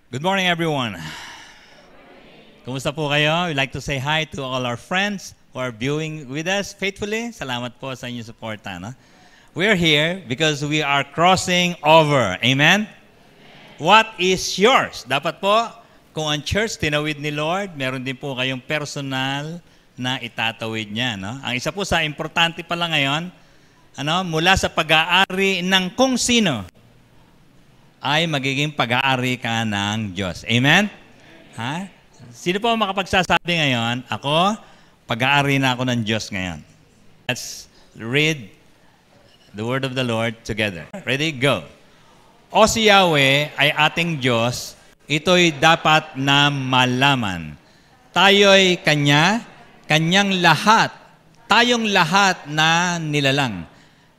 Good morning, everyone. Kumusta po kayo? We'd like to say hi to all our friends who are viewing with us faithfully. Salamat po sa inyong suporta. No? We're here because we are crossing over. Amen? What is yours? Dapat po, kung ang church tinawid ni Lord, meron din po kayong personal na itatawid niya. No? Ang isa po sa importante pala ngayon, mula sa pag-aari ng kung sino, ay magiging pag-aari ka ng Diyos. Amen? Ha? Sino po makapagsasabi ngayon, ako, pag-aari na ako ng Diyos ngayon? Let's read the word of the Lord together. Ready? Go. O si Yahweh ay ating Diyos, ito'y dapat na malaman. Tayo'y Kanyang lahat, tayong lahat na nilalang.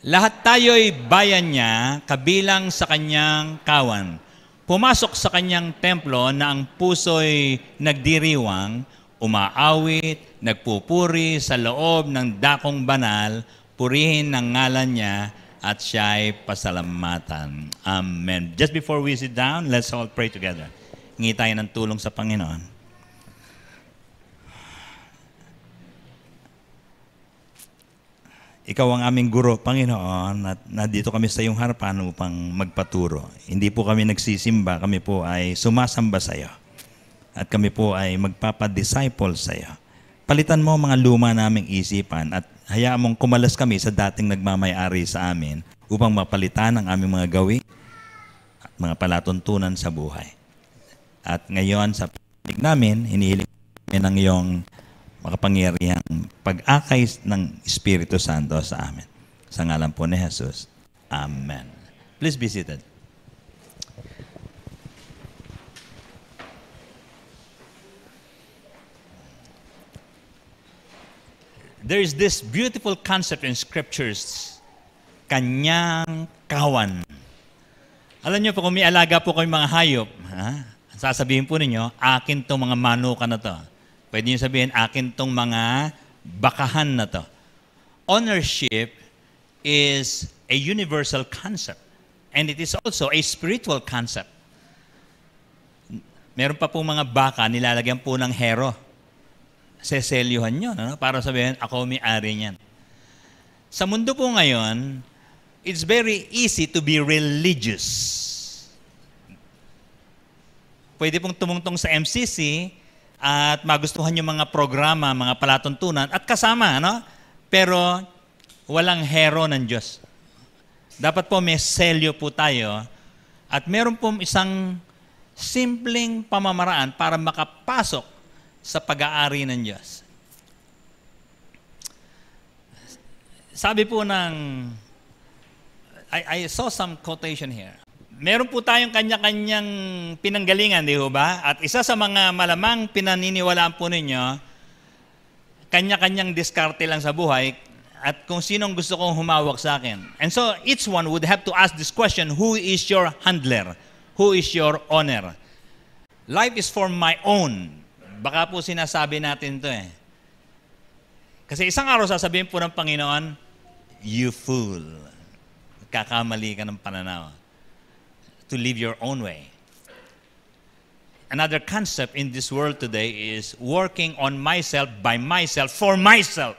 Lahat tayo'y bayan niya, kabilang sa kanyang kawan. Pumasok sa kanyang templo na ang puso'y nagdiriwang, umaawit, nagpupuri sa loob ng dakong banal, purihin ang ngalan niya at siya'y pasalamatan. Amen. Just before we sit down, let's all pray together. Hingi tayo ng tulong sa Panginoon. Ikaw ang aming guro, Panginoon, at nandito kami sa iyong harapan upang magpaturo. Hindi po kami nagsisimba, kami po ay sumasamba sa iyo. At kami po ay magpapadisciple sa iyo. Palitan mo mga luma naming isipan at hayaan mong kumalas kami sa dating nagmamay-ari sa amin upang mapalitan ang aming mga gawin at mga palatuntunan sa buhay. At ngayon sa pagdinig namin, hinihiling namin ang iyong makapangyarihang pag-akay ng Espiritu Santo sa amin. Sa ngalan po ni Jesus. Amen. Please be seated. There is this beautiful concept in Scriptures, kanyang kawan. Alam niyo po, kung may alaga po kayong mga hayop, sasabihin po ninyo, akin itong mga manuka na to. Pwede nyo sabihin, akin tong mga bakahan na to. Ownership is a universal concept. And it is also a spiritual concept. Meron pa po mga baka, nilalagyan po ng hero. Seselyuhan nyo, para sabihin, ako may-ari niyan. Sa mundo po ngayon, it's very easy to be religious. Pwede pong tumungtong sa MCC, at magustuhan yung mga programa, mga palatuntunan, at kasama, pero walang hero ng Diyos. Dapat po may selyo po tayo, at meron po isang simpleng pamamaraan para makapasok sa pag-aari ng Diyos. Sabi po I saw some quotation here. Meron po tayong kanya-kanyang pinanggalingan, di ba? At isa sa mga malamang pinaniniwalaan po ninyo, kanya-kanyang diskarte lang sa buhay at kung sinong gusto kong humawak sa akin. And so, each one would have to ask this question, who is your handler? Who is your owner? Life is for my own. Baka po sinasabi natin to eh. Kasi isang araw sasabihin po ng Panginoon, you fool. Kakamali ka ng pananaw. To live your own way. Another concept in this world today is working on myself, by myself, for myself.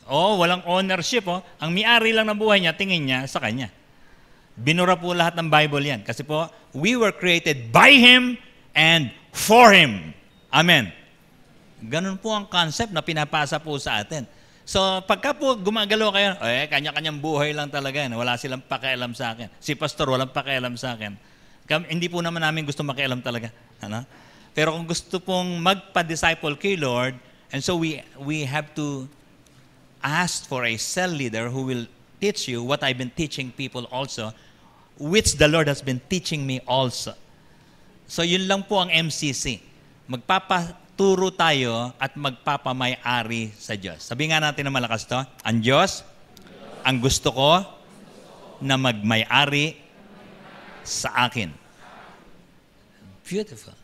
Walang ownership. Ang may-ari lang ng buhay niya, tingin niya sa kanya. Binura po lahat ng Bible yan. Kasi po, we were created by Him and for Him. Amen. Ganun po ang concept na pinapasa po sa atin. So, pagka po gumagalaw kayo, kanya-kanyang buhay lang talaga yan. Wala silang pakialam sa akin. Si pastor, walang pakialam sa akin. Hindi po naman namin gusto makialam talaga. Pero kung gusto pong magpa-disciple kay Lord, and so we have to ask for a cell leader who will teach you what I've been teaching people also, which the Lord has been teaching me also. So, yun lang po ang MCC. Magpapaturo tayo at magpapamay-ari sa Diyos. Sabi nga natin na malakas to, ang Diyos, ang gusto ko na magmay-ari sa akin. Beautiful.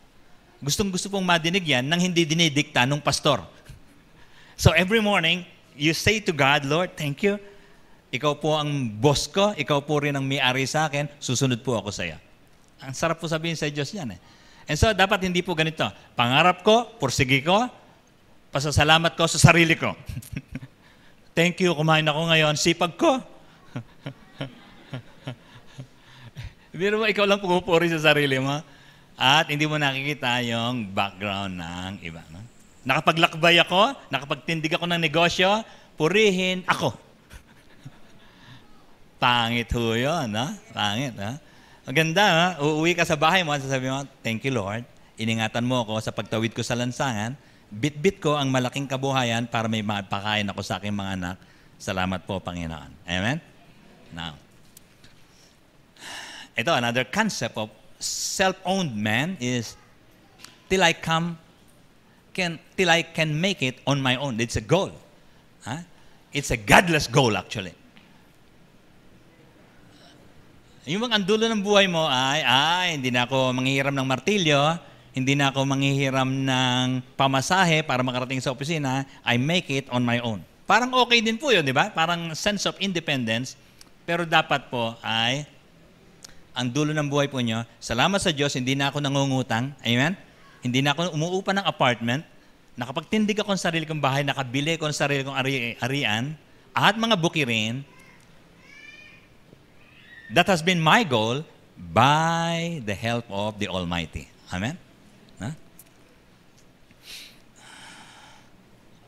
Gustong-gusto pong madinig yan nang hindi dinidikta ng pastor. So every morning, you say to God, Lord, thank you. Ikaw po ang boss ko, ikaw po rin ang may-ari sa akin, susunod po ako sa iyo. Ang sarap po sabihin sa Diyos yan eh. And so, dapat hindi po ganito. Pangarap ko, pursigi ko, pasasalamat ko sa sarili ko. Thank you, kumain ako ngayon, sipag ko. Biro mo, ikaw lang pumupuri sa sarili mo at hindi mo nakikita yung background ng iba. No? Nakapaglakbay ako, nakapagtindig ako ng negosyo, purihin ako. Pangit ho yun, no? Pangit, no? Maganda, no? Uuwi ka sa bahay mo at sasabihin mo, thank you Lord, iningatan mo ako sa pagtawid ko sa lansangan, bit-bit ko ang malaking kabuhayan para may mapakain ako sa aking mga anak. Salamat po, Panginoon. Amen? Now, ito, another concept of self-owned man is till I can make it on my own. It's a goal. Huh? It's a godless goal actually. Yung mga andulo ng buhay mo ay hindi na ako manghihiram ng martilyo, hindi na ako manghihiram ng pamasahe para makarating sa opisina, I make it on my own. Parang okay din po yun, di ba? Parang sense of independence, pero dapat po ay ang dulo ng buhay po nyo, salamat sa Diyos, hindi na ako nangungutang. Amen? Hindi na ako umuupa ng apartment. Nakapagtindig ako ng sarili kong bahay, nakabili ko ng sarili kong arian, at mga bukirin. That has been my goal by the help of the Almighty. Amen? Huh?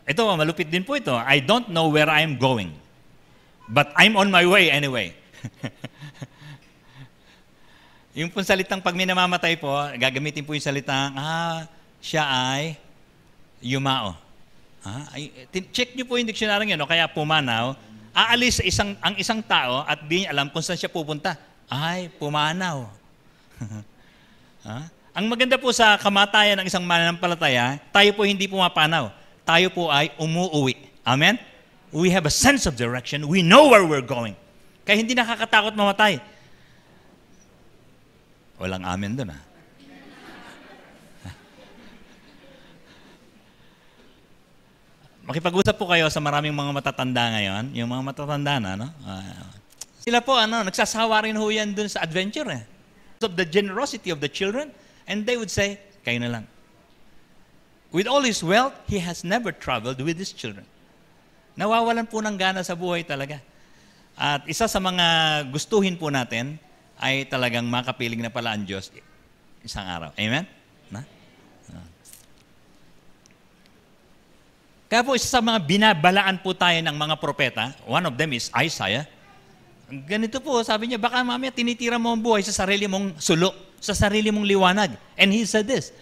Ito, malupit din po ito. I don't know where I'm going, but I'm on my way anyway. Yung pong salitang pag may namamatay po, gagamitin po yung salitang, siya ay yumao. Check nyo po yung dictionary yun, o kaya pumanaw, aalis ang isang tao at di niya alam kung saan siya pupunta. Ay, pumanaw. Ang maganda po sa kamatayan ng isang mananampalataya, tayo po hindi pumapanaw. Tayo po ay umuuwi. Amen? We have a sense of direction. We know where we're going. Kaya hindi nakakatakot mamatay. Walang amen doon, Makipag-usap po kayo sa maraming mga matatanda ngayon, yung mga matatanda na, no? Sila po, nagsasawa rin ho yan doon sa adventure, of the generosity of the children, and they would say, kayo na lang. With all his wealth, he has never traveled with his children. Nawawalan po ng gana sa buhay talaga. At isa sa mga gustuhin po natin, ay talagang makapiling na pala ang Diyos isang araw. Amen? Kaya po, isa sa mga binabalaan po tayo ng mga propeta, one of them is Isaiah. Ganito po, sabi niya, baka mamaya tinitira mo ang buhay sa sarili mong sulok, sa sarili mong liwanag. And he said this,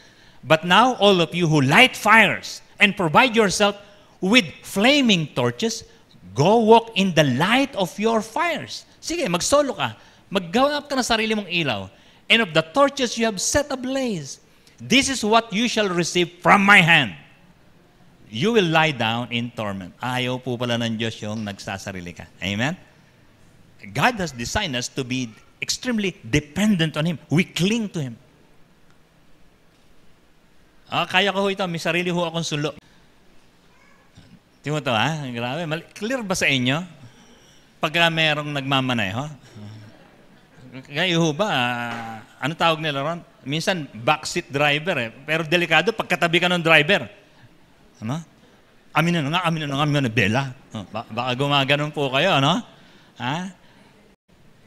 but now all of you who light fires and provide yourself with flaming torches, go walk in the light of your fires. Sige, magsolo ka. Maggawa ka ng sarili mong ilaw. And of the torches you have set ablaze, this is what you shall receive from my hand. You will lie down in torment. Ayaw po pala ng Diyos yung nagsasarili ka. Amen? God has designed us to be extremely dependent on Him. We cling to Him. Kaya ko ito, may sarili ho akong sulo. Tingnan mo ito, grabe. Clear ba sa inyo? Pagka merong nagmamanay, Kayo ba, ano tawag nila ron? Minsan, backseat driver Pero delikado, pagkatabi ka ng driver. Ano? Amin na, bela. Baka gumaganon po kayo, ano?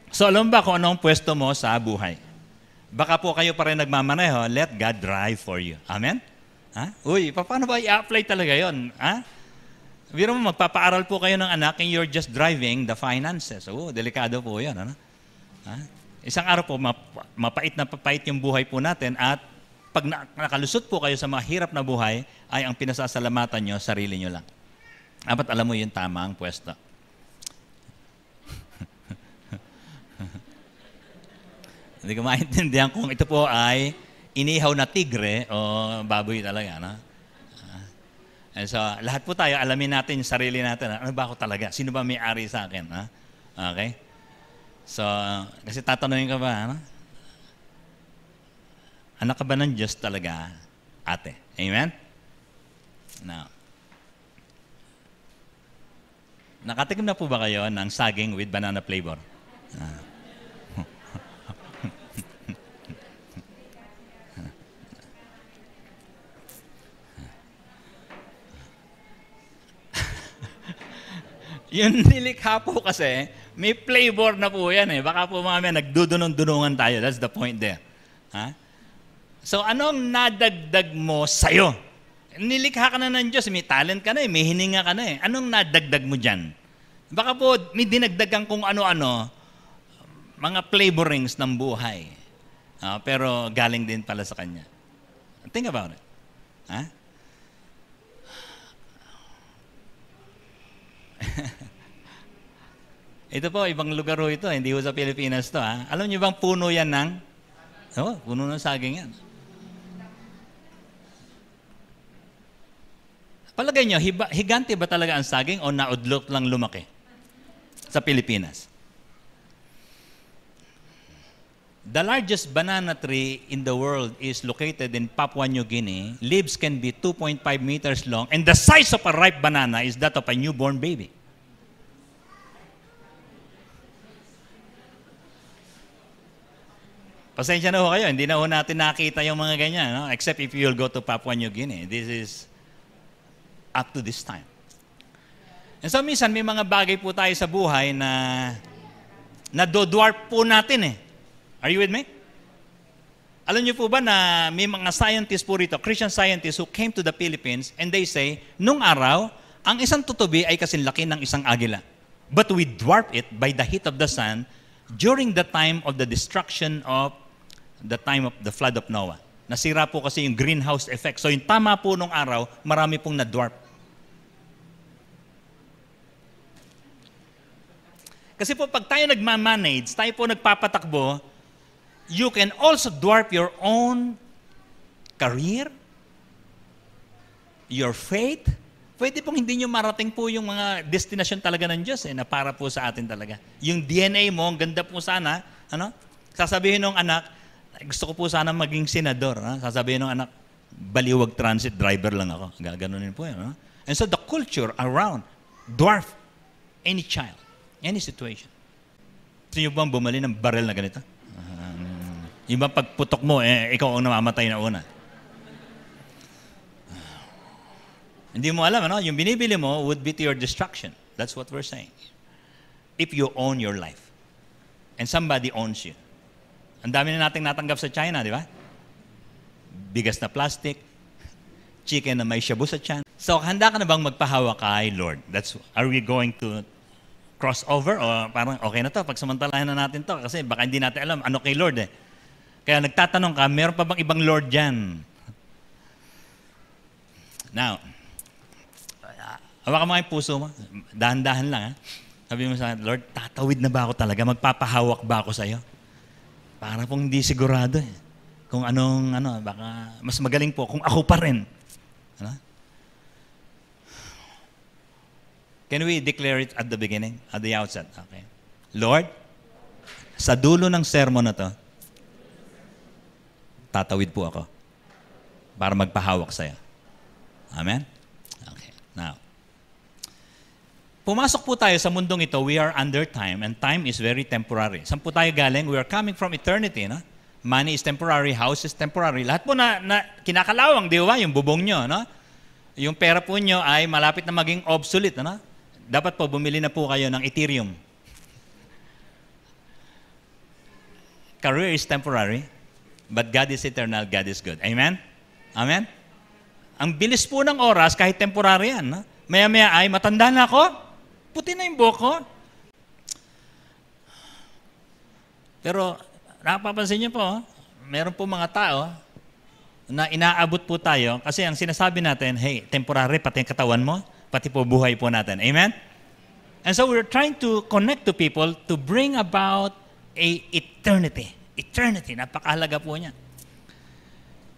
So, alam ba kung anong pwesto mo sa buhay? Baka po kayo pa rin nagmamaneho, let God drive for you. Amen? Uy, paano ba i-apply talaga yun? Biro mo, magpapaaral po kayo ng anak and you're just driving the finances. Delikado po yun, ano? Isang araw po, mapait na papait yung buhay po natin at pag nakalusot po kayo sa mahirap na buhay, ay ang pinasasalamatan nyo, sarili nyo lang. Dapat alam mo yung tamang pwesto. Hindi ko maintindihan kung ito po ay inihaw na tigre o baboy talaga. No? And so, lahat po tayo, alamin natin yung sarili natin. Ano ba ako talaga? Sino ba may-ari sa akin? Okay? So, kasi tatanungin ka ba, anak ka ba ng Diyos talaga, ate? Amen? Now, nakatikim na po ba kayo ng saging with banana flavor? Yung nilikha po kasi, may flavor na po yan eh. Baka po mamaya nagdudunong-dunungan tayo. That's the point there. Ha? So anong nadagdag mo sa'yo? Nilikha ka na ng Diyos, may talent ka na eh, may hininga ka na eh. Anong nadagdag mo dyan? Baka po may dinagdagan kung ano-ano, mga flavorings ng buhay. Pero galing din pala sa Kanya. Think about it. Ha? Ito po, ibang lugar ho ito. Hindi ho sa Pilipinas to. Ha? Alam niyo bang puno yan ng? Puno ng saging yan. Palagay niyo, higante ba talaga ang saging o naudlot lang lumaki sa Pilipinas? The largest banana tree in the world is located in Papua New Guinea. Leaves can be 2.5 meters long, and the size of a ripe banana is that of a newborn baby. Pasensya na ho kayo, hindi na ho natin nakita yung mga ganyan, no? Except if you'll go to Papua New Guinea. This is up to this time. And so minsan may mga bagay po tayo sa buhay na nadodwarf po natin eh. Are you with me? Alam niyo po ba na may mga scientists po rito, Christian scientists who came to the Philippines and they say, nung araw, ang isang tutubi ay kasing laki ng isang agila. But we dwarf it by the heat of the sun during the time of the destruction of the time of the flood of Noah. Nasira po kasi yung greenhouse effect. So yung tama po nung araw, marami pong na-dwarf. Kasi po pag tayo nagmamanage, tayo po nagpapatakbo, you can also dwarf your own career, your faith. Pwede pong hindi nyo marating po yung mga destination talaga ng Diyos na para po sa atin talaga. Yung DNA mo, ang ganda po sana, sasabihin ng anak, gusto ko po sana maging senador. Sasabihin ng anak, baliwag transit driver lang ako. Gaganunin po yan. And so the culture around dwarf any child, any situation. Gusto nyo bang bumali ng baril na ganito? Yung bang pagputok mo, ikaw ang namamatay na una. Hindi mo alam, yung binibili mo would be to your destruction. That's what we're saying. If you own your life. And somebody owns you. Ang dami na nating natanggap sa China, di ba? Bigas na plastic, chicken na may shabu sa tiyan. So, handa ka na bang magpahawa kay Lord? Are we going to cross over? O parang okay na to, pagsamantalahan na natin to. Kasi baka hindi natin alam ano kay Lord eh. Kaya nagtatanong ka, meron pa bang ibang Lord dyan? Now, hawakan mo yung puso mo. Dahan-dahan lang. Sabi mo sa Lord, tatawid na ba ako talaga? Magpapahawak ba ako sa'yo? Para pong hindi sigurado eh. Kung baka mas magaling po kung ako pa rin. Can we declare it at the beginning, at the outset? Okay. Lord, sa dulo ng sermon na to, tatawid po ako para magpahawak sa'yo. Amen? Okay. Now, pumasok po tayo sa mundong ito, we are under time, and time is very temporary. Saan po tayo galing? We are coming from eternity. No? Money is temporary, house is temporary. Lahat po na kinakalawang, di ba? Yung bubong nyo. No? Yung pera po nyo ay malapit na maging obsolete. No? Dapat po bumili na po kayo ng Ethereum. Career is temporary, but God is eternal, God is good. Amen? Amen? Ang bilis po ng oras, kahit temporary yan. No? Maya-maya ay, matanda na ako, puti na yung buhok ko. Pero, napapansin niyo po, meron po mga tao na inaabot po tayo kasi ang sinasabi natin, hey, temporary, pati ang katawan mo, pati po buhay po natin. Amen? And so we're trying to connect to people to bring about a eternity. Eternity, napakahalaga po niya.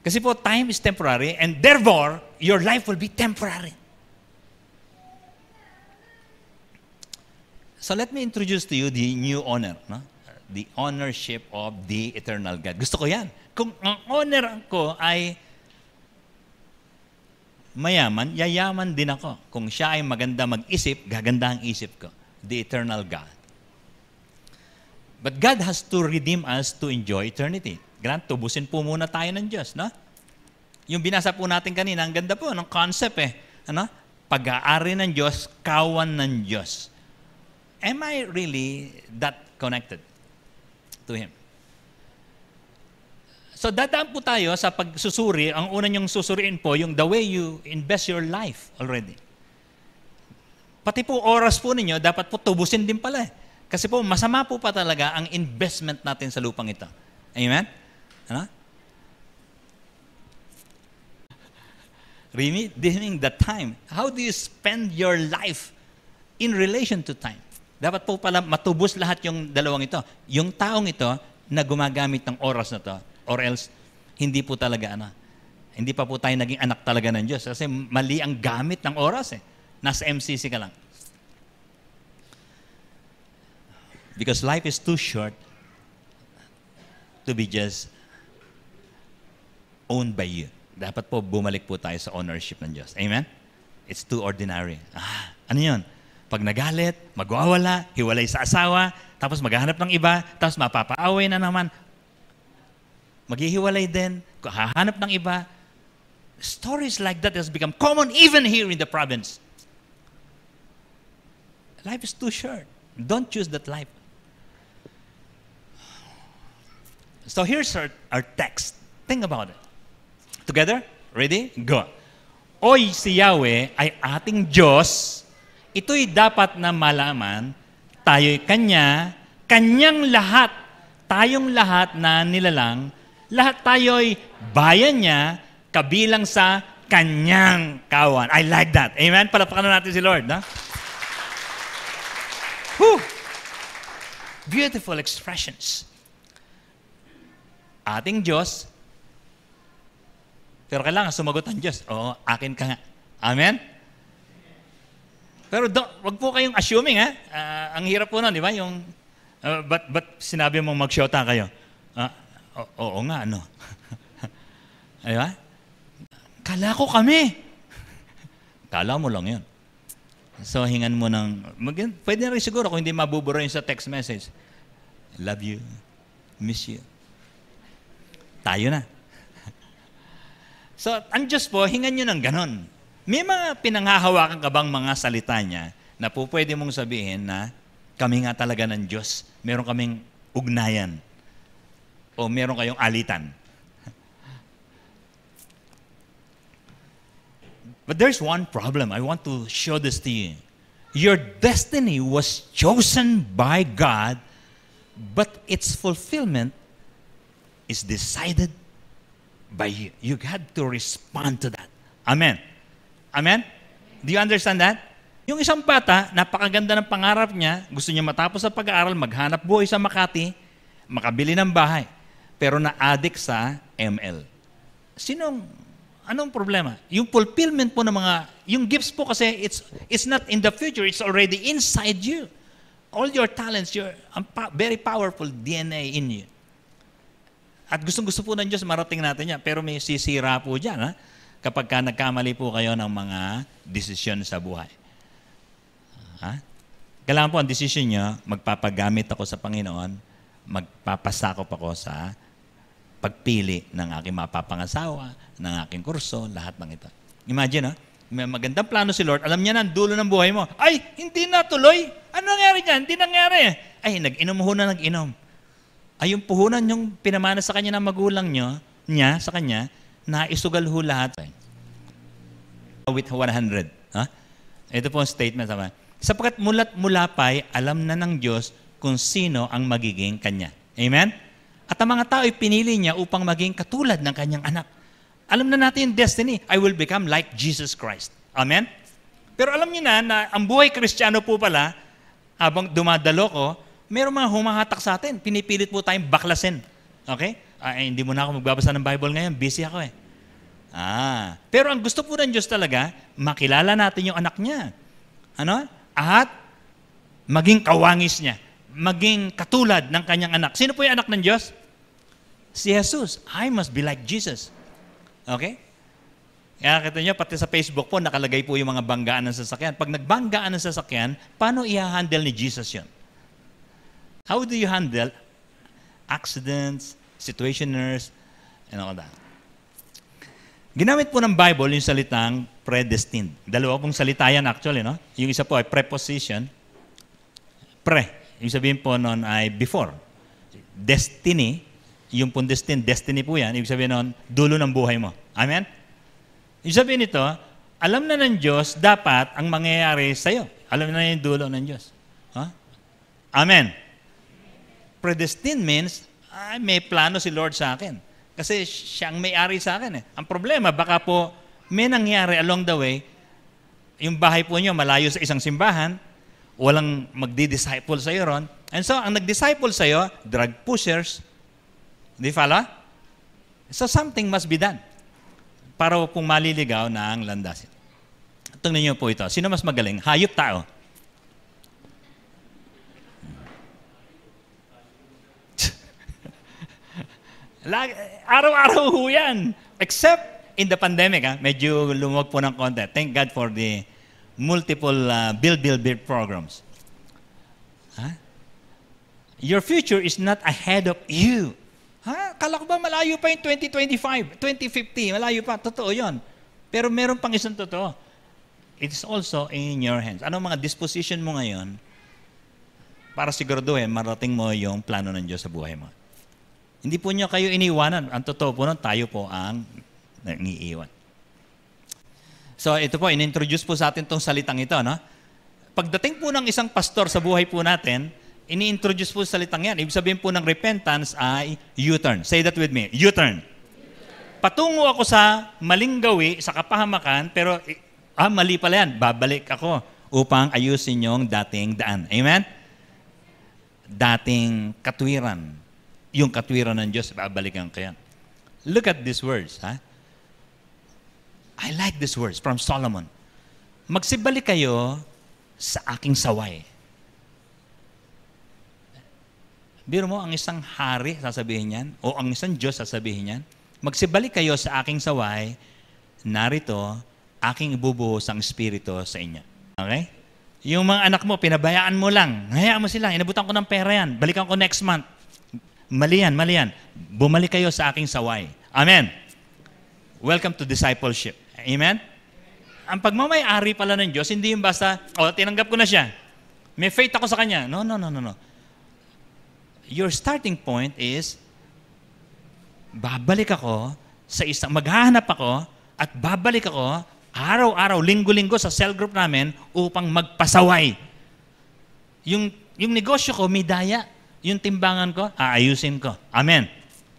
Kasi po, time is temporary and therefore, your life will be temporary. So let me introduce to you the new owner, no? The ownership of the eternal God. Gusto ko yan. Kung ang owner ko ay mayaman, yayaman din ako. Kung siya ay maganda mag-isip, gaganda ang isip ko. The eternal God. But God has to redeem us to enjoy eternity. Grant, tubusin po muna tayo ng Diyos, no? Yung binasa po natin kanina, ang ganda po ng concept eh. Pag-aari ng Diyos, kawan ng Diyos. am I really that connected to Him? So dadaan po tayo sa pagsusuri. Ang una niyong susuriin po, yung the way you invest your life already. Pati po oras po ninyo, dapat po tubusin din pala. Kasi po, masama po pa talaga ang investment natin sa lupang ito. Amen? Ano? Redeeming the time. How do you spend your life in relation to time? Dapat po pala matubos lahat yung dalawang ito. Yung taong ito na gumagamit ng oras na to, or else, hindi po talaga, hindi pa po tayo naging anak talaga ng Diyos. Kasi mali ang gamit ng oras eh. Nasa MCC ka lang. Because life is too short to be just owned by you. Dapat po bumalik po tayo sa ownership ng Diyos. Amen? It's too ordinary. Ano yun? Pag nagalit, magwawala, hiwalay sa asawa, tapos maghahanap ng iba, tapos mapapaaway na naman, maghihiwalay din, hahanap ng iba. Stories like that has become common even here in the province. Life is too short. Don't choose that life. So here's our text. Think about it. Together? Ready? Go. Oy, si Yahweh ay ating Diyos. Ito'y dapat na malaman. Tayo'y Kanya. Kanyang lahat. Tayong lahat na nilalang. Lahat tayo'y bayan niya, kabilang sa Kanyang kawan. I like that. Amen? Palapakan na natin si Lord. No? Whew. Beautiful expressions. Ating Diyos, pero kailangan sumagot ang Diyos. Oo, akin ka nga. Amen? Pero wag po kayong assuming, ha? Ang hirap po nun, di ba? Yung, but sinabi mong mag-shota kayo. Oo nga, ano? Di ba? Kala ko kami. Kala mo lang yun. So, hingan mo ng, pwede na rin siguro kung hindi mabubura yun sa text message. Love you. Miss you. Tayo na. So, ang Diyos po, hingan nyo ng ganon. May mga pinanghahawakan ka bang mga salita niya na po pwede mong sabihin na kami nga talaga ng Diyos. Meron kaming ugnayan. O meron kayong alitan. But there's one problem. I want to show this to you. Your destiny was chosen by God, but its fulfillment is decided by you. You had to respond to that. Amen. Amen? Do you understand that? Yung isang bata, napakaganda ng pangarap niya, gusto niya matapos sa pag-aaral, maghanap buhay sa Makati, makabili ng bahay, pero na-addict sa ML. Anong problema? Yung fulfillment po ng yung gifts po kasi, it's not in the future, it's already inside you. All your talents, your very powerful DNA in you. At gustong-gusto po ng Diyos, marating natin yan. Pero may sisira po dyan, ha? Kapag nagkamali po kayo ng mga desisyon sa buhay. Ha? Kailangan po ang desisyon nyo, magpapagamit ako sa Panginoon, magpapasakop ako sa pagpili ng aking mapapangasawa, ng aking kurso, lahat ng ito. Imagine, ha? May magandang plano si Lord, alam niya na ang dulo ng buhay mo. Ay, hindi na tuloy. Ano nangyari dyan? Hindi nangyari. Ay, nag-inom ho na nag-inom. Ay, yung puhunan yung pinamana sa kanya ng magulang niya, sa kanya, na isugal ho lahat. With 100. Ha? Ito po ang statement. Sapagkat mula't mula pa'y alam na ng Diyos kung sino ang magiging kanya. Amen? At ang mga tao'y pinili niya upang maging katulad ng kanyang anak. Alam na natin yung destiny. I will become like Jesus Christ. Amen? Pero alam niyo na ang buhay Kristiyano po pala, habang dumadalo ko, mayroong mga humahatak sa atin. Pinipilit po tayong baklasin. Okay? Hindi mo na ako magbabasa ng Bible ngayon. Busy ako eh. Pero ang gusto po ng Diyos talaga, makilala natin yung anak niya. Ano? At maging kawangis niya. Maging katulad ng kanyang anak. Sino po yung anak ng Diyos? Si Jesus. I must be like Jesus. Okay? Kaya kita nyo, pati sa Facebook po, nakalagay po yung mga banggaan ng sasakyan. Pag nagbanggaan ng sasakyan, paano i-handle ni Jesus yun? How do you handle accidents, situationers, and all that? Ginamit po ng Bible yung salitang predestined. Dalawa pong salita yan actually, no? Yung isa po ay preposition. Pre. Ibig sabihin po noon ay before. Destiny, yung pong destiny po yan, ibig sabihin noon, dulo ng buhay mo. Amen? Ibig sabihin nito, alam na ng Diyos dapat ang mangyayari sa'yo. Alam na yung dulo ng Diyos. Huh? Amen. Predestined means, may plano si Lord sa akin. Kasi siya ang may-ari sa akin. Ang problema, baka po may nangyari along the way, yung bahay po nyo malayo sa isang simbahan, walang magdi-disciple sa'yo ron. And so, ang nag-disciple sa'yo, drug pushers. Di follow? So, something must be done para pong maliligaw na ang landasin. Tingnan niyo po ito. Sino mas magaling? Hayop, tao? Araw-araw ho yan. Except in the pandemic, medyo lumuwag po ng konti. Thank God for the multiple build programs. Your future is not ahead of you. Kala ko ba malayo pa yung 2025, 2050, malayo pa. Totoo yun. Pero meron pang isang totoo. It is also in your hands. Ano mga disposition mo ngayon para siguraduhin marating mo yung plano ng Diyos sa buhay mo? Hindi po niyo kayo iniwanan. Ang totoo po nun, tayo po ang nangiiwan. So ito po, in-introduce po sa atin itong salitang ito. No? Pagdating po ng isang pastor sa buhay po natin, ini-introduce po sa salitang yan. Ibig sabihin po ng repentance ay U-turn. Say that with me, U-turn. Patungo ako sa maling gawi, sa kapahamakan, pero mali pala yan. Babalik ako upang ayusin yung dating daan. Amen? Dating katwiran. Yung katwiran ng Diyos, babalikan ko yan. Look at these words. I like these words from Solomon. Magsibalik kayo sa aking saway. Biro mo, ang isang hari, sasabihin yan, o ang isang Diyos, sasabihin yan, magsibalik kayo sa aking saway, narito, aking ibubuhos ang Espiritu sa inyo. Okay? Yung mga anak mo, pinabayaan mo lang. Hayaan mo sila, inabutan ko ng pera yan. Balikan ko next month. Mali yan. Bumalik kayo sa aking saway. Amen. Welcome to discipleship. Amen? Ang pagmamay-ari pala ng Diyos, hindi yung basta, tinanggap ko na siya. May faith ako sa Kanya. No. Your starting point is, babalik ako sa isang, maghahanap ako at babalik ako araw-araw, linggo-linggo sa cell group namin upang magpasaway. Yung negosyo ko, may daya. Yung timbangan ko, aayusin ko. Amen.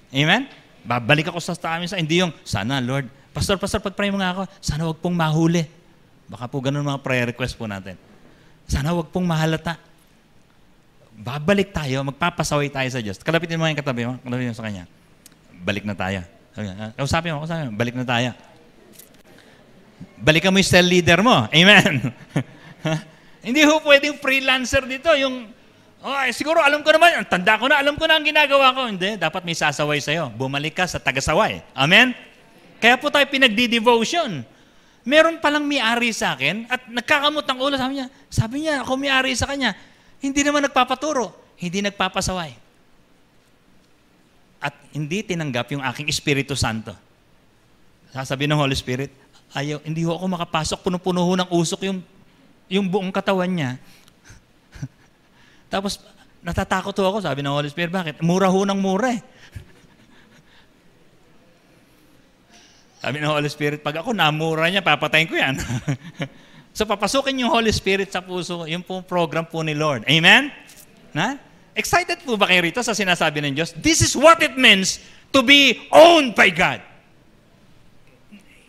Amen? Babalik ako sa amin sa, hindi yung, sana Lord, Pastor, pag-pray mo nga ako, sana wag pong mahuli. Baka po ganun mga prayer request po natin. Sana wag pong mahalata. Babalik tayo, magpapasaway tayo sa Diyos. Kalapitin mo yung katabi mo, kalapitin mo sa Kanya. Balik na tayo. Kausapin mo, balik na tayo. Balikan mo yung cell leader mo. Amen. Hindi ho pwedeng freelancer dito. Siguro alam ko naman, tanda ko na, alam ko na ang ginagawa ko. Hindi, dapat may sasaway sa'yo. Bumalik ka sa tagasaway. Amen? Kaya po tayo pinagdi-devotion. Meron palang may-ari sa akin at nagkakamot ng ulo. Sabi niya, ako may-ari sa kanya. Hindi naman nagpapaturo. Hindi nagpapasaway. At hindi tinanggap yung aking Espiritu Santo. Sasabi ng Holy Spirit, hindi ho ako makapasok. Puno-puno ho ng usok yung buong katawan niya. Tapos, natatakot ho ako. Sabi ng Holy Spirit, bakit? Mura ho ng mura eh. Sabi ng Holy Spirit, pag ako namura niya, papatayin ko yan. So, papasukin yung Holy Spirit sa puso. Yung po program po ni Lord. Amen? Excited po ba kayo rito sa sinasabi ng Diyos? This is what it means to be owned by God.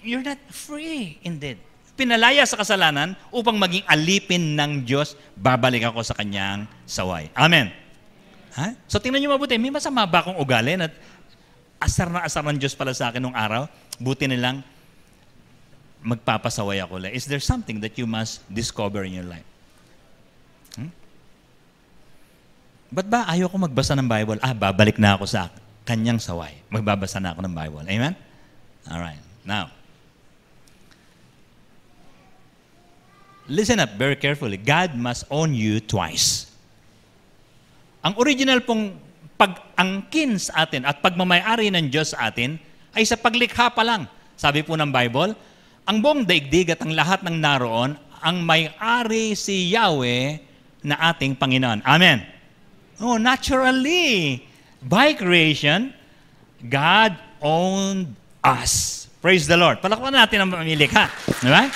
You're not free indeed. Pinalaya sa kasalanan upang maging alipin ng Diyos, babalik ako sa Kanyang saway. Amen. So tingnan niyo mabuti, may masama ba akong ugali na asar na asar ng Diyos pala sa akin nung araw? Buti nilang magpapasaway ako. Is there something that you must discover in your life? Ba't ba ayaw ko magbasa ng Bible? Babalik na ako sa Kanyang saway. Magbabasa na ako ng Bible. Amen? Alright. Now, listen up very carefully. God must own you twice. Ang original pong pag-angkin sa atin at pagmamayari ng Diyos sa atin ay sa paglikha pa lang. Sabi po ng Bible, ang buong daigdig at ang lahat ng naroon, ang may-ari si Yahweh na ating Panginoon. Amen. Oh, naturally, by creation, God owned us. Praise the Lord. Palakpakan natin ang pamilikha. Di ba?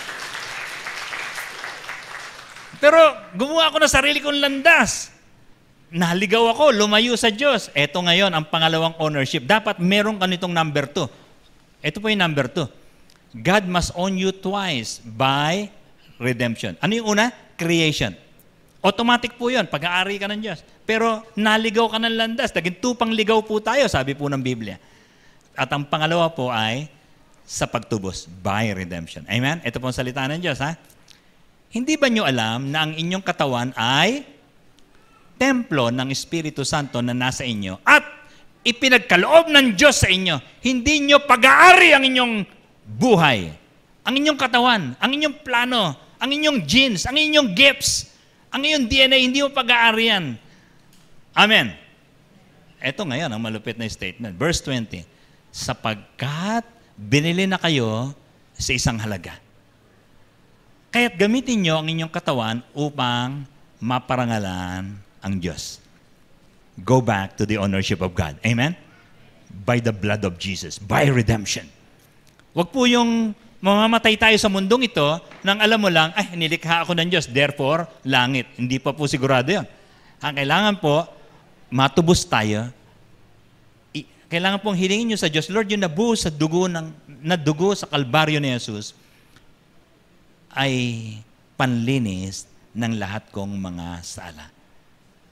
Pero gumawa ako ng sarili kong landas. Naligaw ako, lumayo sa Diyos. Ito ngayon ang pangalawang ownership. Dapat meron ka nitong number 2. Ito po yung number 2. God must own you twice by redemption. Ano yung una? Creation. Automatic po yun, pag-aari ka ng Diyos. Pero naligaw ka ng landas. Naging tupang ligaw po tayo, sabi po ng Biblia. At ang pangalawa po ay sa pagtubos, by redemption. Amen? Ito po ang salita ng Diyos, ha? Hindi ba nyo alam na ang inyong katawan ay templo ng Espiritu Santo na nasa inyo at ipinagkaloob ng Diyos sa inyo? Hindi nyo pag-aari ang inyong buhay, ang inyong katawan, ang inyong plano, ang inyong genes, ang inyong gifts, ang inyong DNA, hindi mo pag-aarian. Amen. Ito ngayon ang malupit na statement. Verse 20, sapagkat binili na kayo sa isang halaga. Kaya't gamitin nyo ang inyong katawan upang maparangalan ang Diyos. Go back to the ownership of God. Amen? By the blood of Jesus. By redemption. Huwag po yung mamamatay tayo sa mundong ito nang alam mo lang, ay, nilikha ako ng Diyos, therefore, langit. Hindi pa po sigurado yun. Ang kailangan po, matubos tayo. Kailangan pong hilingin nyo sa Diyos, Lord, yung nabuhos sa dugo sa kalbaryo ni Jesus ay panlinis ng lahat kong mga sala.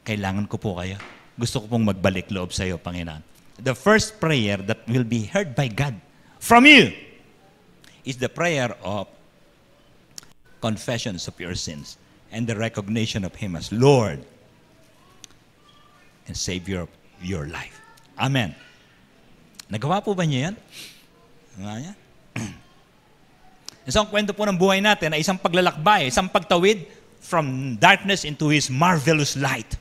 Kailangan ko po kayo. Gusto ko pong magbalik loob sa iyo, Panginoon. The first prayer that will be heard by God from you is the prayer of confessions of your sins and the recognition of Him as Lord and Savior of your life. Amen. Nagawa po ba niyo yan? Isang kwento po ng buhay natin ay isang paglalakbay, isang pagtawid from darkness into His marvelous light.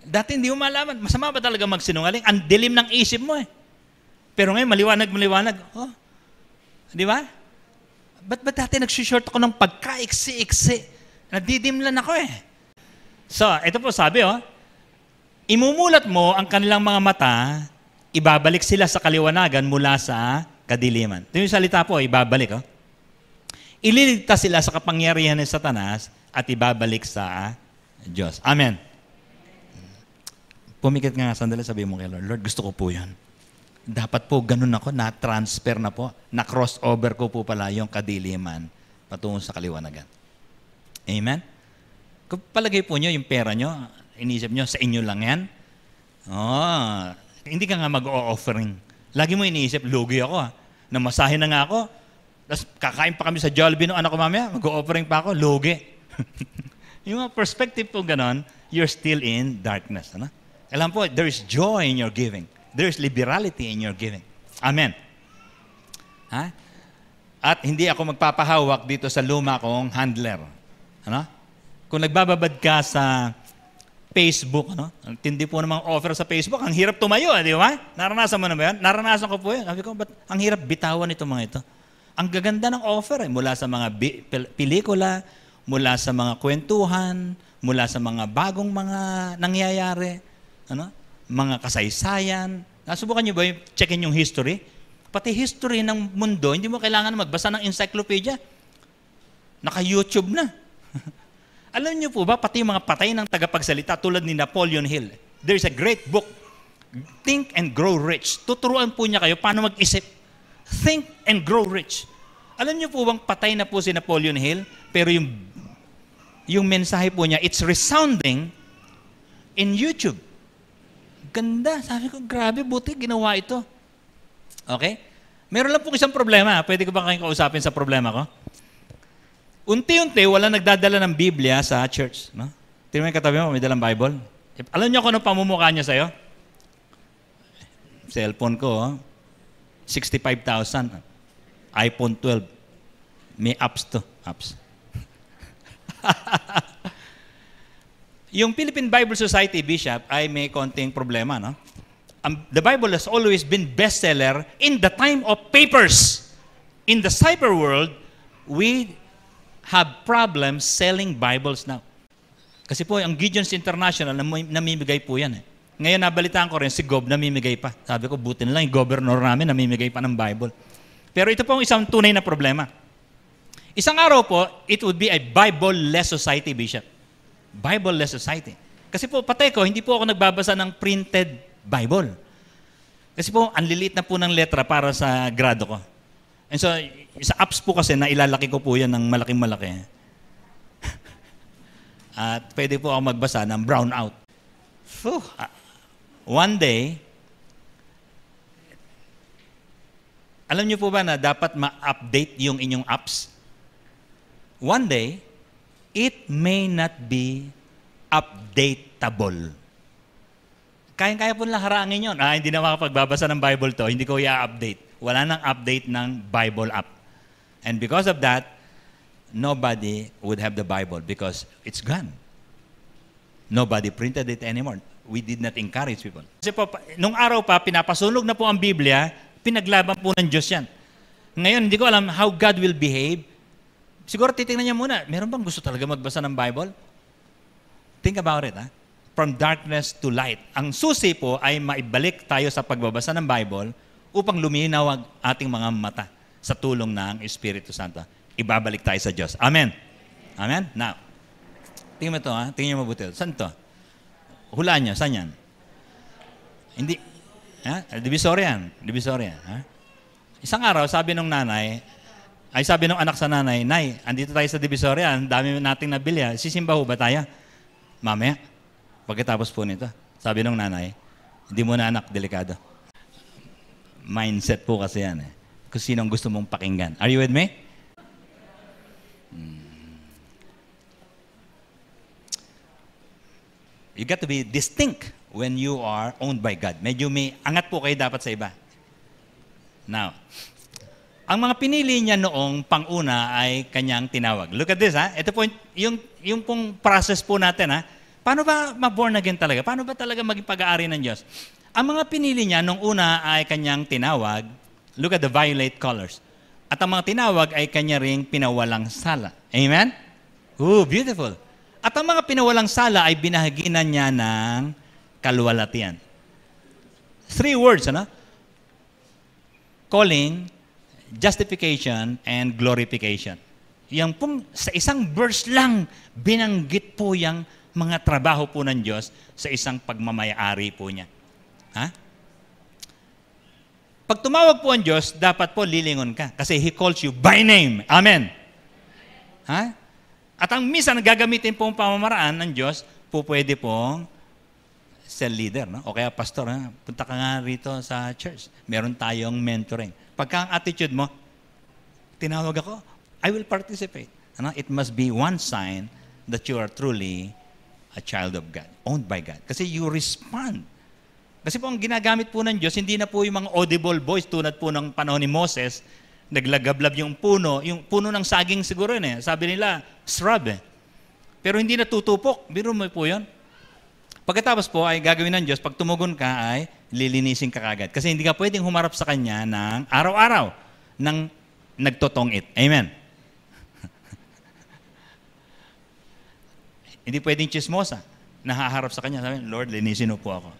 Dati hindi mo malaman, masama ba talaga magsinungaling? Ang dilim ng isip mo eh. Pero ngayon, maliwanag. Oh, di ba? Ba't dati nagsushort ako ng pagkaiksi-iksi? Nadidimlan ako eh. So, ito po sabi imumulat mo ang kanilang mga mata, ibabalik sila sa kaliwanagan mula sa kadiliman. Ito yung salita po, ibabalik. Ililigtas sila sa kapangyarihan ng Satanas at ibabalik sa Diyos. Amen. Pumikit nga sandali, sabi mo kay Lord, Lord, gusto ko po yan. Dapat po ganun ako, na-transfer na po, na-crossover ko po pala yung kadiliman patungo sa kaliwanagan. Amen? Kung palagay po nyo yung pera nyo, inisip nyo, sa inyo lang yan. Hindi ka nga mag-o-offering. Lagi mo iniisip, lugi ako Namasahin na nga ako. Tapos kakain pa kami sa Jollibee ng anak ko mamaya, mag-o-offering pa ako, lugi. Yung perspective po ganon, you're still in darkness. Alam po, there is joy in your giving. There is liberality in your giving. Amen. At hindi ako magpapahawak dito sa luma kong handler. Kung nagbababad ka sa Facebook, ang tindi po namang offer sa Facebook, ang hirap tumayo, di ba? Naranasan mo na ba yan? Naranasan ko po yan. Sabi ko, ba't ang hirap bitawan itong mga ito? Ang gaganda ng offer mula sa mga pelikula, mula sa mga kwentuhan, mula sa mga bagong mga nangyayari, mga kasaysayan. Nasubukan niyo ba yung checkin yung history? Pati history ng mundo, hindi mo kailangan magbasa ng encyclopedia. Naka-YouTube na. Alam niyo po ba, pati yung mga patay ng tagapagsalita tulad ni Napoleon Hill, there's a great book, Think and Grow Rich. Tuturuan po niya kayo paano mag-isip. Think and Grow Rich. Alam niyo po bang patay na po si Napoleon Hill, pero yung mensahe po niya, it's resounding in YouTube. Ganda. Sabi ko, grabe, buti ginawa ito. Okay? Meron lang po isang problema. Pwede ko ba kayong kausapin sa problema ko? Unti-unti, wala nagdadala ng Biblia sa church. Tingnan mo yung katabi mo, may dalang Bible. Alam niyo kung ano pamumukha niya sa'yo? Cellphone ko, 65,000. iPhone 12. May apps to. Apps. Yung Philippine Bible Society, Bishop, ay may konting problema. The Bible has always been bestseller in the time of papers. In the cyber world, we have problems selling Bibles now. Kasi po, ang Gideon's International, namimigay po yan. Ngayon, nabalitaan ko rin, si Gob namimigay pa. Sabi ko, buti na lang, yung governor namin namimigay pa ng Bible. Pero ito po ang isang tunay na problema. Isang araw po, it would be a Bible-less society, Bishop. Bible-less society. Kasi po, patay ko, hindi po ako nagbabasa ng printed Bible. Kasi po, ang liliit na po ng letra para sa grado ko. And so, sa apps po kasi, nailalaki ko po yan ng malaking-malaki. At pwede po ako magbasa ng brown out. One day, alam niyo po ba na dapat ma-update yung inyong apps? One day, it may not be updatable. Kaya-kaya po lang harangin yun. Hindi na makapagbabasa ng Bible to, hindi ko i-update. Wala nang update ng Bible app. And because of that, nobody would have the Bible because it's gone. Nobody printed it anymore. We did not encourage people. Kasi po, nung araw pa, pinapasunog na po ang Biblia, pinaglaban po ng Diyos yan. Ngayon, hindi ko alam how God will behave. Siguro titingnan niya muna, meron bang gusto talaga magbasa ng Bible? Think about it, ha? From darkness to light. Ang susi po ay maibalik tayo sa pagbabasa ng Bible upang luminaw ang ating mga mata sa tulong ng Espiritu Santo. Ibabalik tayo sa Diyos. Amen? Amen? Now, tingnan mo ito, ha? Tingnan niyo mabuti. Saan ito? Hulaan niyo. Saan yan? Hindi. Ha? Divisoria yan. Divisoria. Ha? Isang araw, sabi nung nanay, sabi nung anak sa nanay, Nay, andito tayo sa Divisoria, ang dami nating nabili. Sisimba ho ba tayo? Mamaya, pagkatapos po nito, sabi nung nanay, hindi mo na anak, delikado. Mindset po kasi yan. Kung sinong gusto mong pakinggan. Are you with me? You got to be distinct when you are owned by God. Medyo may angat po kayo dapat sa iba. Now, ang mga pinili niya noong pang-una ay kanyang tinawag. Look at this, ha? Ito po yung pong process po natin, ha? Paano ba ma-born again talaga? Paano ba talaga maging pag-aari ng Diyos? Ang mga pinili niya noong una ay kanyang tinawag. Look at the violet colors. At ang mga tinawag ay kanya ring pinawalang sala. Amen? Ooh, beautiful. At ang mga pinawalang sala ay binahaginan niya ng kaluwalhatian. 3 words, ano? Calling, justification, and glorification. Yang pong sa isang verse lang, binanggit po yung mga trabaho po ng Diyos sa isang pagmamayari po niya. Ha? Pag tumawag po ang Diyos, dapat po lilingon ka. Kasi He calls you by name. Amen. Ha? At ang minsan, gagamitin po ang pamamaraan ng Diyos, po pwede pong cell leader, no? O kaya pastor, ha? Punta ka nga rito sa church. Meron tayong mentoring. Pagka ang attitude mo, tinawag ako, I will participate. Ano? It must be one sign that you are truly a child of God, owned by God. Kasi you respond. Kasi po ang ginagamit po ng Diyos, hindi na po yung mga audible voice tulad po ng panahon ni Moses, naglagablab yung puno ng saging siguro yun eh. Sabi nila, shrub eh. Pero hindi natutupok. Biro mo po yun. Pagkatapos po ay gagawin ng Diyos, pag tumugon ka ay lilinisin ka kagad. Kasi hindi ka pwedeng humarap sa Kanya ng araw-araw ng nagtotongit. Amen. Hindi pwedeng chismosa. Nahaharap sa Kanya. Sabi, Lord, linisin mo po ako.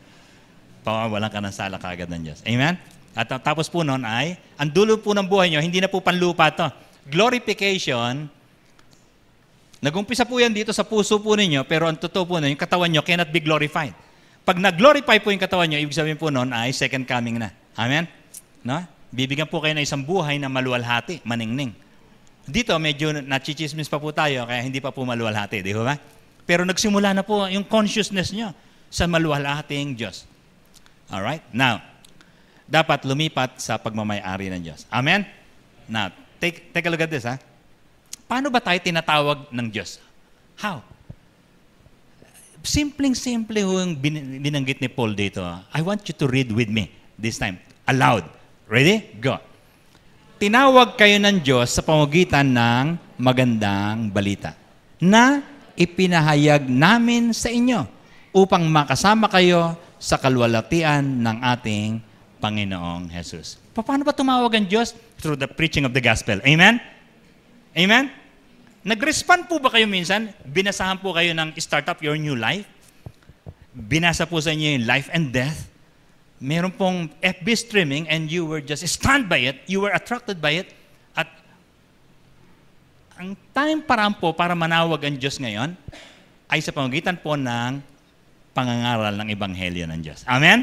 Pawawalan ka ng sala kagad ng Diyos. Amen? At tapos po noon ay, ang dulo po ng buhay nyo, hindi na po panlupa to. Glorification, nag-umpisa po yan dito sa puso po ninyo, pero ang totoo po nun, yung katawan nyo cannot be glorified. Pag nag-glorify po yung katawan nyo, ibig sabihin po noon ay second coming na. Amen? No? Bibigyan po kayo ng isang buhay na maluwalhati, maningning. Dito, medyo nachichismis pa po tayo, kaya hindi pa po maluwalhati, di ba? Pero nagsimula na po yung consciousness nyo sa maluwalhating Diyos. Alright? Now, dapat lumipat sa pagmamayari ng Diyos. Amen? Now, take a look at this, ha? Paano ba tayo tinatawag ng Diyos? How? Simpleng-simple yung binanggit ni Paul dito. I want you to read with me this time. Aloud. Ready? Go. Tinawag kayo ng Diyos sa pamamagitan ng magandang balita na ipinahayag namin sa inyo upang makasama kayo sa kaluwalhatian ng ating Panginoong Jesus. Paano ba tumawag ang Diyos? Through the preaching of the gospel. Amen? Amen? Nag-respond po ba kayo minsan? Binasahan po kayo ng Start Up Your New Life? Binasa po sa inyo yung Life and Death? Meron pong FB streaming and you were just stunned by it, you were attracted by it, at ang tanging paraan po para manawag ang Diyos ngayon ay sa pamamagitan po ng pangangaral ng Ebanghelyo ng Diyos. Amen?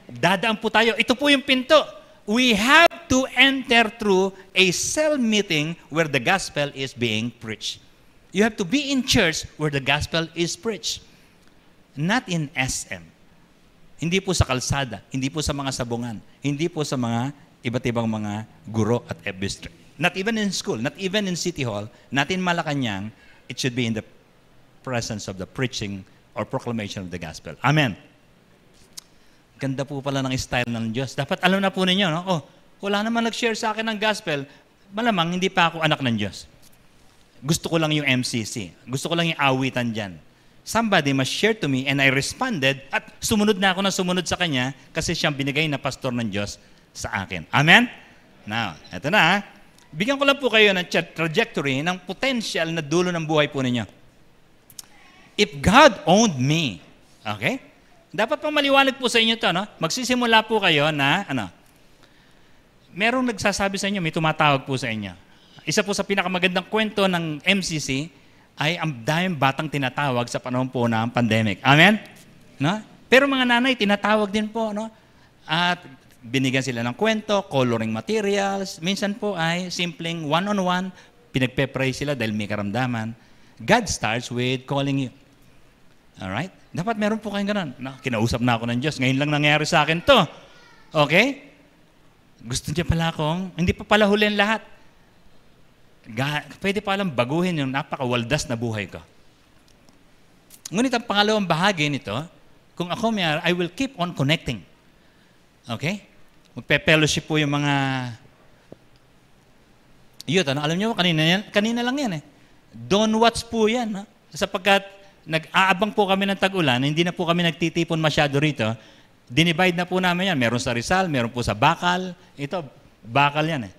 Dadaan po tayo. Ito po yung pinto. We have to enter through a cell meeting where the gospel is being preached. You have to be in church where the gospel is preached. Not in SM. Hindi po sa kalsada, hindi po sa mga sabungan, hindi po sa mga iba't ibang mga guro at FB street. Not even in school, not even in City Hall, not in Malacanang, it should be in the presence of the preaching or proclamation of the gospel. Amen. Ganda po pala ng style ng Diyos. Dapat alam na po ninyo, no? Oh, wala naman nag-share sa akin ng gospel. Malamang hindi pa ako anak ng Diyos. Gusto ko lang yung MCC. Gusto ko lang yung awitan dyan. Somebody must share to me and I responded at sumunod na ako na sumunod sa kanya kasi siyang binigay na pastor ng Diyos sa akin. Amen? Now, eto na. Bigyan ko lang po kayo ng trajectory ng potential na dulo ng buhay po ninyo. If God owned me, okay? Dapat pang maliwanag po sa inyo to, no? Magsisimula po kayo na, merong nagsasabi sa inyo, may tumatawag po sa inyo. Isa po sa pinakamagandang kwento ng MCC ay ang daming batang tinatawag sa panahon po ng pandemic. Amen? No? Pero mga nanay, tinatawag din po, no? At binigyan sila ng kwento, coloring materials. Minsan po ay simpleng one-on-one, pinagpe-pray sila dahil may karamdaman. God starts with calling you. Alright? Dapat meron po kayong ganun. Kinausap na ako ng Diyos. Ngayon lang nangyari sa akin to. Okay? Gusto niya pala akong, hindi pa pala huli ang lahat. Pwede palang baguhin yung napakawaldas na buhay ko. Ngunit ang pangalawang bahagi nito, kung ako I will keep on connecting. Okay? Magpe-fellowship po yung mga youth. Alam niyo, kanina lang yan eh. Don't watch po yan. Ha? Sapagkat nag-aabang po kami ng tag-ulan, hindi na po kami nagtitipon masyado rito. Dinivide na po namin yan. Meron sa Rizal, meron po sa Bacal. Ito, Bacal yan eh.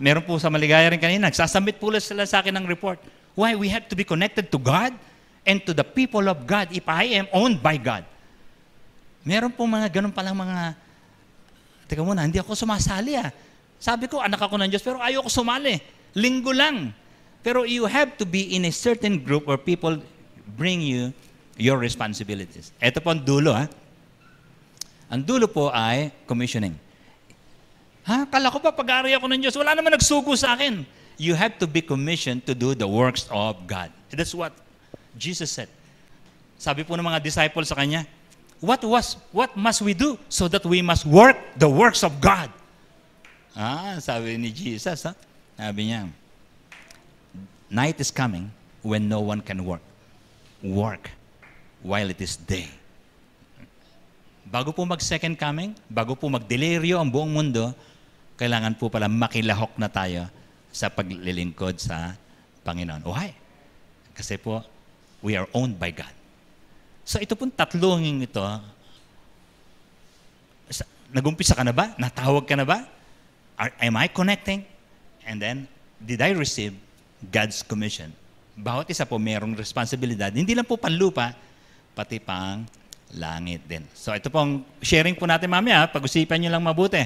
Meron po sa Maligaya rin kanina. Nagsasubmit po sila sa akin ng report. Why? We have to be connected to God and to the people of God if I am owned by God. Meron po mga ganun palang mga, teka muna, hindi ako sumasali ah. Sabi ko, anak ako ng Diyos, pero ayoko sumali. Linggo lang. Pero you have to be in a certain group where people bring you your responsibilities. Ito po ang dulo, ha? Ang dulo po ay commissioning. Kala ko pa pag-aari ako ng Diyos, wala naman nagsugo sa akin. You have to be commissioned to do the works of God. That's what Jesus said. Sabi po ng mga disciples sa Kanya, what must we do so that we must work the works of God? Sabi ni Jesus, ha? Sabi niya, night is coming when no one can work. Work while it is day. Bago po mag-second coming, bago po mag-deliryo ang buong mundo, kailangan po pala makilahok na tayo sa paglilingkod sa Panginoon. Why? Kasi po, we are owned by God. So ito pong tatlong ito, nag-umpisa ka na ba? Natawag ka na ba? Am I connecting? And then, did I receive God's commission? Bawat isa po mayroong responsibilidad. Hindi lang po panlupa, pati pang langit din. So ito pong sharing po natin mamaya. Pag-usipan nyo lang mabuti.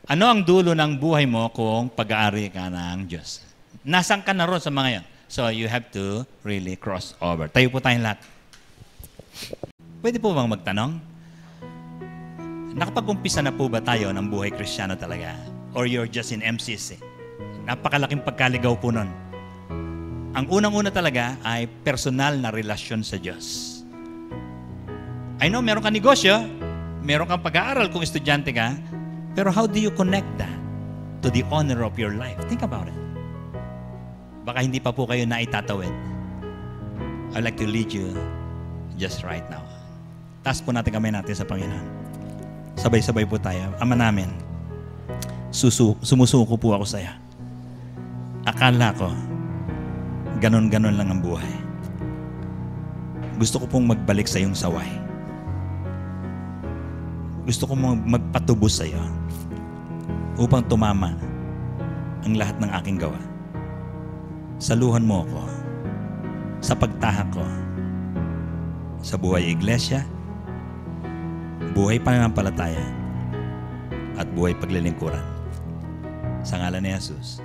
Ano ang dulo ng buhay mo kung pag-aari ka ng Diyos? Nasaan ka na ron sa mga yan? So you have to really cross over. Tayo po tayong lahat. Pwede po bang magtanong? Nakapag-umpisa na po ba tayo ng buhay Kristiyano talaga? Or you're just in MCC? Napakalaking pagkaligaw po nun. Ang unang-una talaga ay personal na relasyon sa Diyos. I know, meron kang negosyo, meron kang pag-aaral kung estudyante ka, pero how do you connect that to the honor of your life? Think about it. Baka hindi pa po kayo naitatawid. I'd like to lead you just right now. Taas po natin kamay natin sa Panginoon. Sabay-sabay po tayo. Ama namin, sumusuko po ako sa iyo. Akala ko, ganon-ganon lang ang buhay. Gusto ko pong magbalik sa iyong saway. Gusto ko magpatubos sa iyo upang tumama ang lahat ng aking gawa. saluhan mo ako sa pagtahak ko sa buhay iglesia, buhay pananampalataya, at buhay paglilingkuran. Sa ngalan ni Jesus.